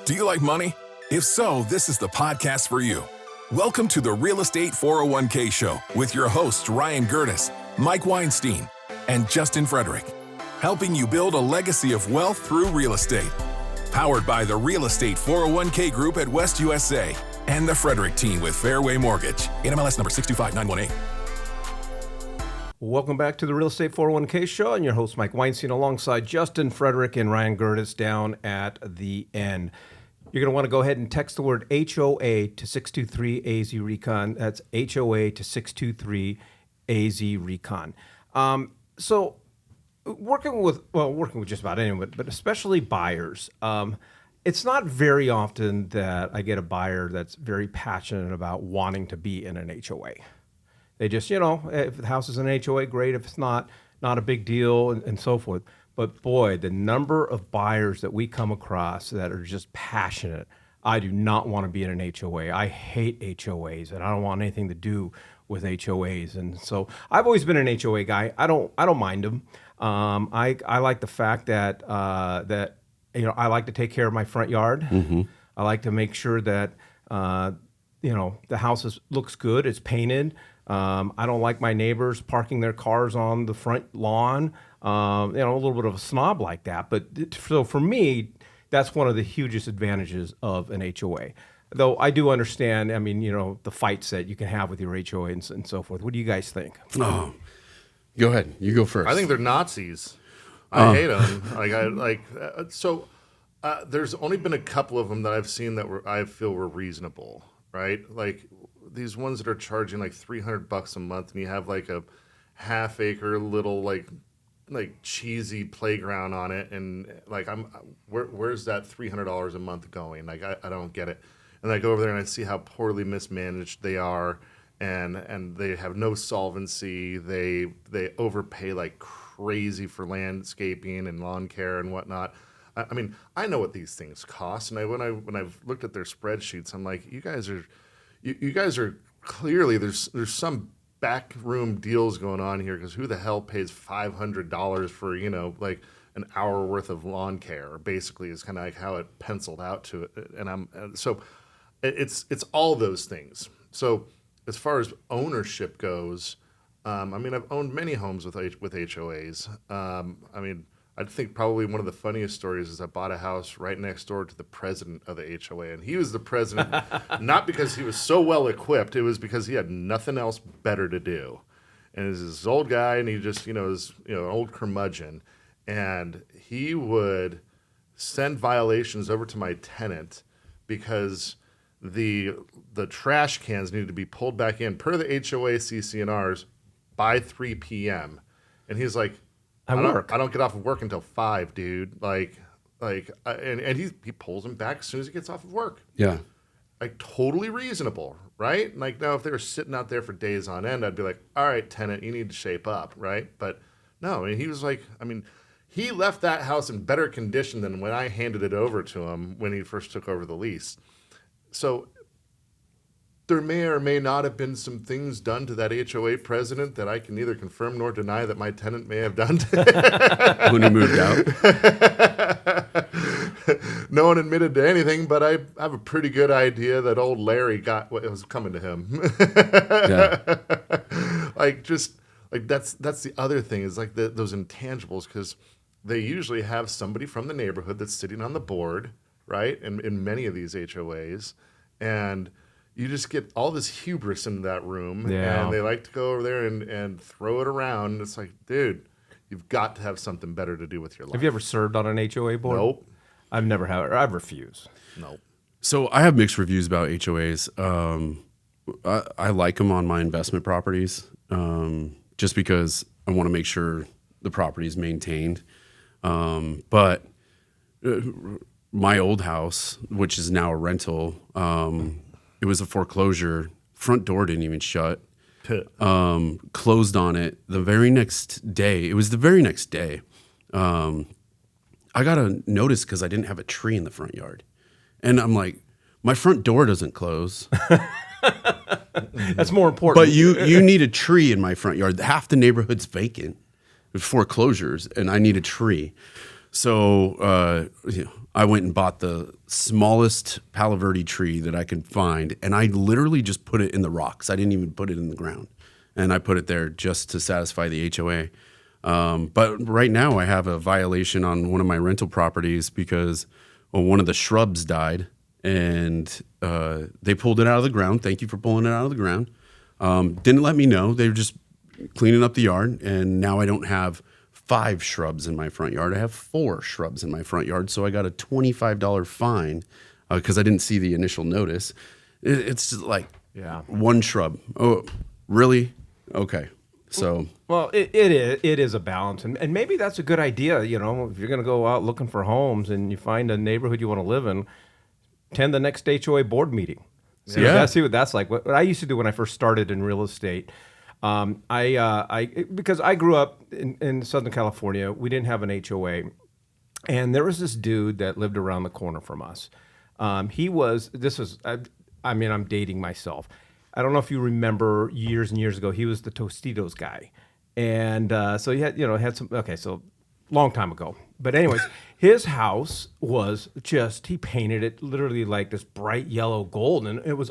Do you like money? If so, this is the podcast for you. Welcome to the Real Estate 401k Show with your hosts Ryan Gerdes, Mike Weinstein, and Justin Frederick, helping you build a legacy of wealth through real estate. Powered by the Real Estate 401k Group at West USA and the Frederick team with Fairway Mortgage. NMLS number 625918. Welcome back to the Real Estate 401k Show, and your host Mike Weinstein alongside Justin Frederick and Ryan Gerdes down at the end. You're going to want to go ahead and text the word HOA to 623-AZ-RECON. That's HOA to 623-AZ-RECON. So working with just about anyone, but especially buyers, it's not very often that I get a buyer that's very passionate about wanting to be in an HOA. They just, if the house is an HOA, great. If it's not a big deal and so forth. But boy, the number of buyers that we come across that are just passionate. I do not want to be in an HOA. I hate HOAs, and I don't want anything to do with HOAs. And so I've always been an HOA guy. I don't mind them. I like the fact that I like to take care of my front yard. Mm-hmm. I like to make sure that the house looks good. It's painted. I don't like my neighbors parking their cars on the front lawn. A little bit of a snob like that. But so for me, that's one of the hugest advantages of an HOA. Though I do understand, the fights that you can have with your HOA and so forth. What do you guys think? Oh, go ahead. You go first. I think they're Nazis. I hate them. There's only been a couple of them that I've seen that I feel were reasonable, right? Like these ones that are charging like $300 a month, and you have like a half-acre little like cheesy playground on it, and like where's that $300 a month going? Like I don't get it. And I go over there and I see how poorly mismanaged they are, and they have no solvency. They overpay like crazy for landscaping and lawn care and whatnot. I mean, I know what these things cost, and when I've looked at their spreadsheets, I'm like, you guys are clearly there's some backroom deals going on here, because who the hell pays $500 for like an hour worth of lawn care? Basically, is kind of like how it penciled out to it, and so it's all those things. So as far as ownership goes, I've owned many homes with HOAs. I think probably one of the funniest stories is I bought a house right next door to the president of the HOA, and he was the president not because he was so well equipped. It was because he had nothing else better to do, and he was this old guy, and he just was an old curmudgeon, and he would send violations over to my tenant because the trash cans needed to be pulled back in per the HOA CC&Rs by 3 p.m. And he's like, I don't get off of work until 5, dude. And he pulls them back as soon as he gets off of work. Yeah. Like, totally reasonable, right? Like, now if they were sitting out there for days on end, I'd be like, all right, tenant, you need to shape up, right? But no, he was like, he left that house in better condition than when I handed it over to him when he first took over the lease. So there may or may not have been some things done to that HOA president that I can neither confirm nor deny that my tenant may have done to when he moved out. No one admitted to anything, but I have a pretty good idea that old Larry got what was coming to him. Yeah. That's the other thing is like those intangibles, because they usually have somebody from the neighborhood that's sitting on the board, right? And in many of these HOAs, and you just get all this hubris in that room, and they like to go over there and throw it around. It's like, dude, you've got to have something better to do with your life. Have you ever served on an HOA board? Nope. I've never had. I've refused. Nope. So I have mixed reviews about HOAs. I like them on my investment properties, just because I want to make sure the property is maintained. But my old house, which is now a rental, it was a foreclosure. Front door didn't even shut. Closed on it the very next day. It was the very next day. I got a notice because I didn't have a tree in the front yard. And I'm like, my front door doesn't close. That's more important. But you need a tree in my front yard. Half the neighborhood's vacant with foreclosures, and I need a tree. So I went and bought the smallest Palo Verde tree that I could find, and I literally just put it in the rocks. I didn't even put it in the ground, and I put it there just to satisfy the HOA. But right now I have a violation on one of my rental properties because one of the shrubs died, and they pulled it out of the ground. Thank you for pulling it out of the ground. Didn't let me know. They were just cleaning up the yard, and now I don't have 5 shrubs in my front yard. I have 4 shrubs in my front yard, so I got a $25 fine because I didn't see the initial notice. It's just like one shrub. Oh, really? Okay. So well, it is a balance, and maybe that's a good idea. You know, if you're going to go out looking for homes and you find a neighborhood you want to live in, attend the next HOA board meeting. See what that's like. What I used to do when I first started in real estate. Because I grew up in Southern California, we didn't have an HOA, and there was this dude that lived around the corner from us. I'm dating myself. I don't know if you remember years and years ago, he was the Tostitos guy. And so he had some, so long time ago. But anyways, his house was he painted it literally like this bright yellow gold. And it was,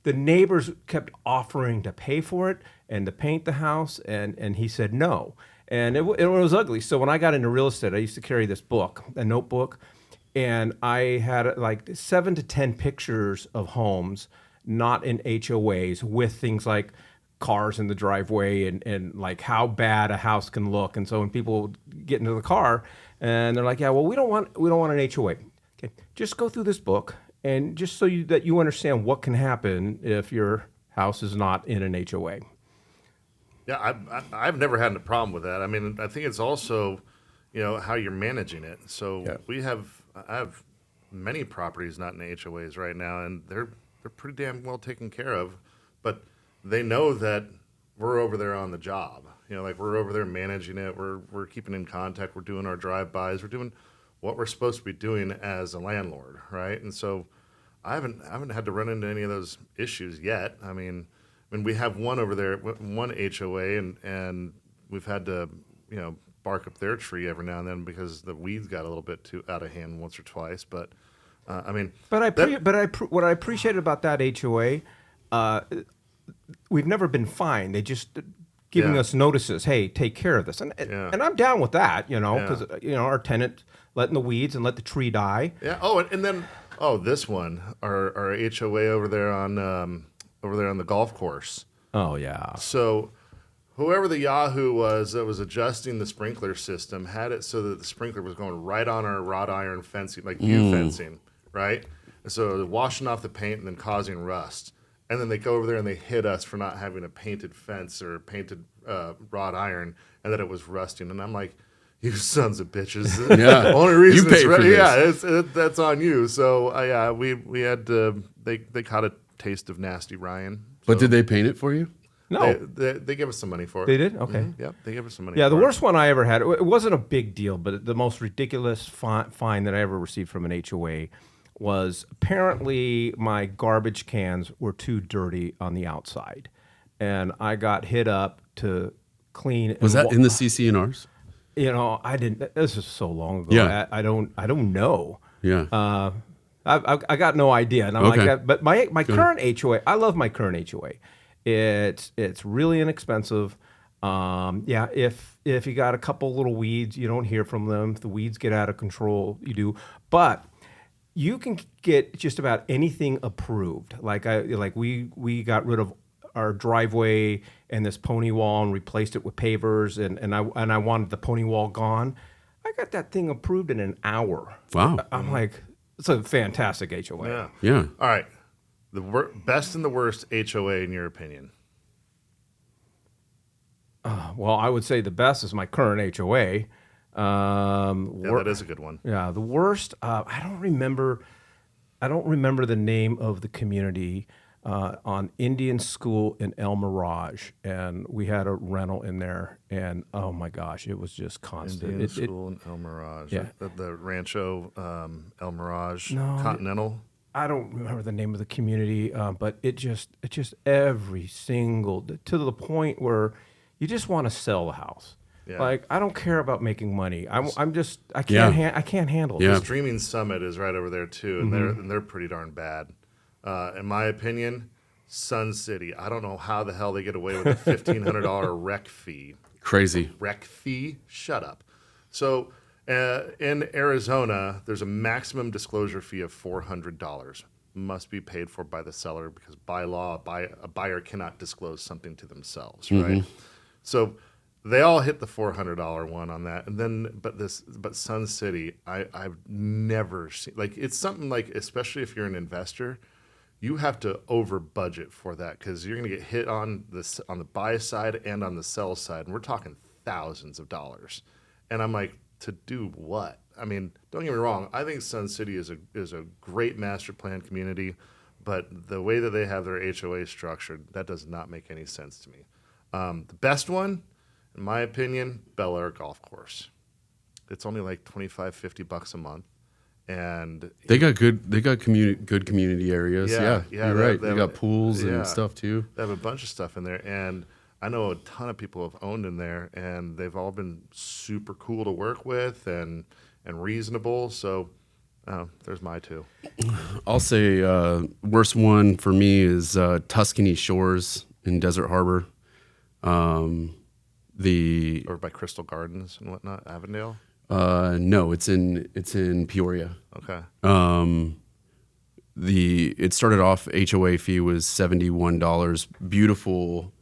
the neighbors kept offering to pay for it and to paint the house. And he said no. And it was ugly. So when I got into real estate, I used to carry this book, a notebook. And I had like 7 to 10 pictures of homes not in HOAs with things like cars in the driveway and like how bad a house can look. And so when people get into the car and they're like, yeah, well, we don't want an HOA. Okay, just go through this book and just so that you understand what can happen if your house is not in an HOA. Yeah, I've never had a problem with that. I mean, I think it's also, how you're managing it. So I have many properties not in HOAs right now, and they're pretty damn well taken care of, but they know that we're over there on the job. Like we're over there managing it. We're keeping in contact. We're doing our drive-bys. We're doing what we're supposed to be doing as a landlord, right? And so I haven't had to run into any of those issues yet. I mean, we have one over there, one HOA, and we've had to, bark up their tree every now and then because the weeds got a little bit too out of hand once or twice. But what I appreciated about that HOA, we've never been fined. They just giving us notices. Hey, take care of this, and I'm down with that. Because our tenant letting the weeds and let the tree die. Yeah. Oh, and then this one, our HOA over there on the golf course. Oh yeah. So whoever the Yahoo was that was adjusting the sprinkler system had it so that the sprinkler was going right on our wrought iron fencing, like fencing. Right? And so washing off the paint and then causing rust. And then they go over there and they hit us for not having a painted fence or painted wrought iron and that it was rusting. And I'm like, you sons of bitches. Yeah. Only reason you pay for this. Yeah, that's on you. So we had they caught a taste of nasty Ryan. But did they paint it for you? No. They gave us some money for it. They did? Okay. Mm-hmm. Yep, they gave us some money Yeah, for the worst one I ever had, it wasn't a big deal, but the most ridiculous fine that I ever received from an HOA was apparently my garbage cans were too dirty on the outside. And I got hit up to clean. Was that in the CC&Rs? I didn't, this is so long ago. Yeah. I don't know. Yeah. I got no idea. And I'm like that. But my current HOA, I love my current HOA. It's really inexpensive. If you got a couple little weeds, you don't hear from them. If the weeds get out of control, you do. But you can get just about anything approved. We got rid of our driveway and this pony wall and replaced it with pavers, and I wanted the pony wall gone. I got that thing approved in an hour. Wow. I'm like, it's a fantastic HOA. Yeah. Yeah. All right. The best and the worst HOA in your opinion? Well, I would say the best is my current HOA. That is a good one. Yeah, the worst. I don't remember the name of the community on Indian School in El Mirage, and we had a rental in there, and oh my gosh, it was just constant. Indian School in El Mirage. Yeah. The Rancho El Mirage No, Continental. I don't remember the name of the community, but it just every single to the point where you just want to sell the house. Yeah. Like, I don't care about making money. I can't Yeah. I can't handle Yeah. this. Streaming Summit is right over there too, and they're pretty darn bad. In my opinion, Sun City. I don't know how the hell they get away with a $1,500 rec fee. Crazy. Rec fee? Shut up. So in Arizona, there's a maximum disclosure fee of $400. Must be paid for by the seller because by law, a buyer cannot disclose something to themselves, right? So they all hit the $400 one on that, and then but Sun City, I've never seen, like, it's something like, especially if you're an investor, you have to over budget for that because you're going to get hit on the buy side and on the sell side, and we're talking thousands of dollars. And I'm like, to do what? I mean, don't get me wrong. I think Sun City is a great master plan community, but the way that they have their HOA structured, that does not make any sense to me. The best one, in my opinion, Bel Air Golf Course. It's only like $25-$50 a month. And They got good community areas. Yeah, You're right. They got pools yeah. and stuff too. They have a bunch of stuff in there, and I know a ton of people have owned in there, and they've all been super cool to work with and reasonable. So there's my two. I'll say worst one for me is Tuscany Shores in Desert Harbor. Or by Crystal Gardens and whatnot, Avondale. No, it's in Peoria. Okay. It started off, HOA fee was $71. Beautiful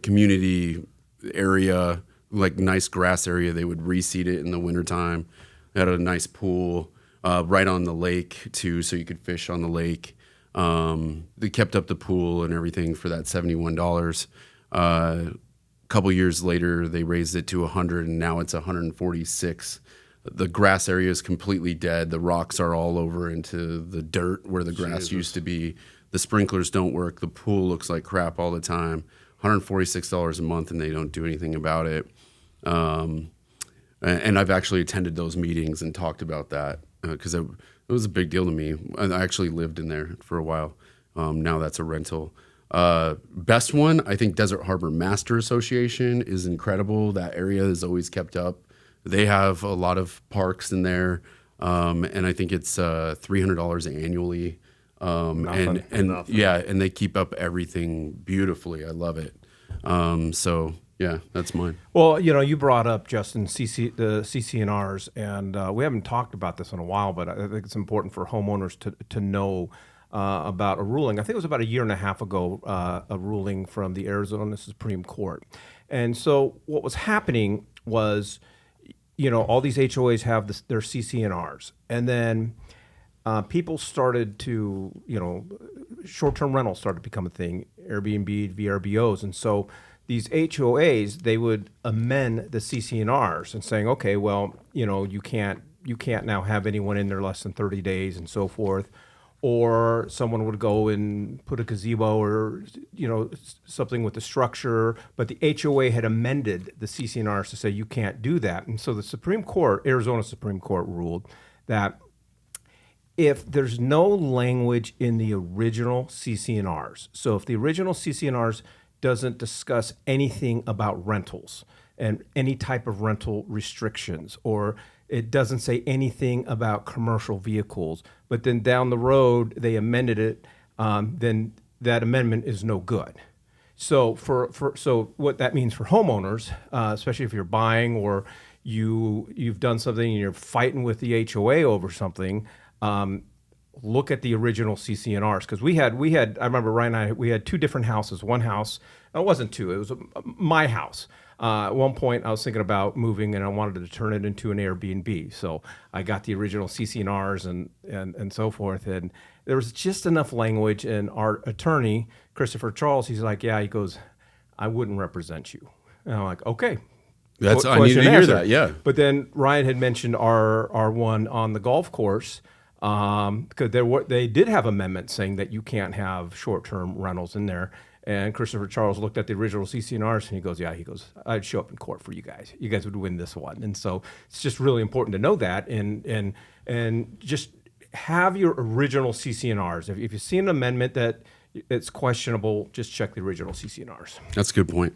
community area, like nice grass area. They would reseed it in the wintertime. They had a nice pool right on the lake too, so you could fish on the lake. They kept up the pool and everything for that $71. Couple years later, they raised it to $100, and now it's $146. The grass area is completely dead. The rocks are all over into the dirt where the grass used to be. The sprinklers don't work. The pool looks like crap all the time. $146 a month, and they don't do anything about it. And I've actually attended those meetings and talked about that because it was a big deal to me. I actually lived in there for a while. Now that's a rental. Best one, I think Desert Harbor Master Association is incredible. That area is always kept up. They have a lot of parks in there, and I think it's $300 annually. And they keep up everything beautifully. I love it. So yeah, that's mine. Well, you brought up, Justin, the CC&Rs, and we haven't talked about this in a while, but I think it's important for homeowners to know about a ruling. I think it was about a year and a half ago, a ruling from the Arizona Supreme Court. And so what was happening was, all these HOAs have their CC&Rs. And then people started to, short-term rentals started to become a thing, Airbnb, VRBOs. And so these HOAs, they would amend the CC&Rs and saying, okay, well, you can't now have anyone in there less than 30 days and so forth. Or someone would go and put a gazebo or, something with the structure, but the HOA had amended the CC&Rs to say you can't do that. And so the Arizona Supreme Court ruled that if there's no language in the original CC&Rs, so if the original CC&Rs doesn't discuss anything about rentals and any type of rental restrictions, or it doesn't say anything about commercial vehicles, but then down the road they amended it, then that amendment is no good. So so what that means for homeowners, especially if you're buying or you've done something and you're fighting with the HOA over something, look at the original CC&Rs, because we had I remember Ryan and we had two different houses. One house, it wasn't two, it was my house. At one point, I was thinking about moving, and I wanted to turn it into an Airbnb. So I got the original CC&Rs and so forth, and there was just enough language. And our attorney, Christopher Charles, he's like, he goes, I wouldn't represent you. And I'm like, okay. I needed to hear that, yeah. But then Ryan had mentioned our one on the golf course, because they did have amendments saying that you can't have short-term rentals in there. And Christopher Charles looked at the original CC&Rs and he goes, I'd show up in court for you guys. You guys would win this one. And so it's just really important to know that and just have your original CC&Rs. If you see an amendment that it's questionable, just check the original CC&Rs. That's a good point.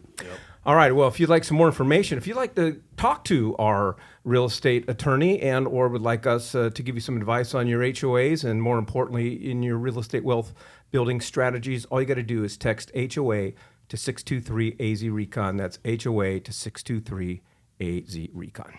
All right. Well, if you'd like some more information, if you'd like to talk to our real estate attorney and or would like us to give you some advice on your HOAs and more importantly in your real estate wealth building strategies, all you got to do is text HOA to 623-AZ-RECON. That's HOA to 623-AZ-RECON.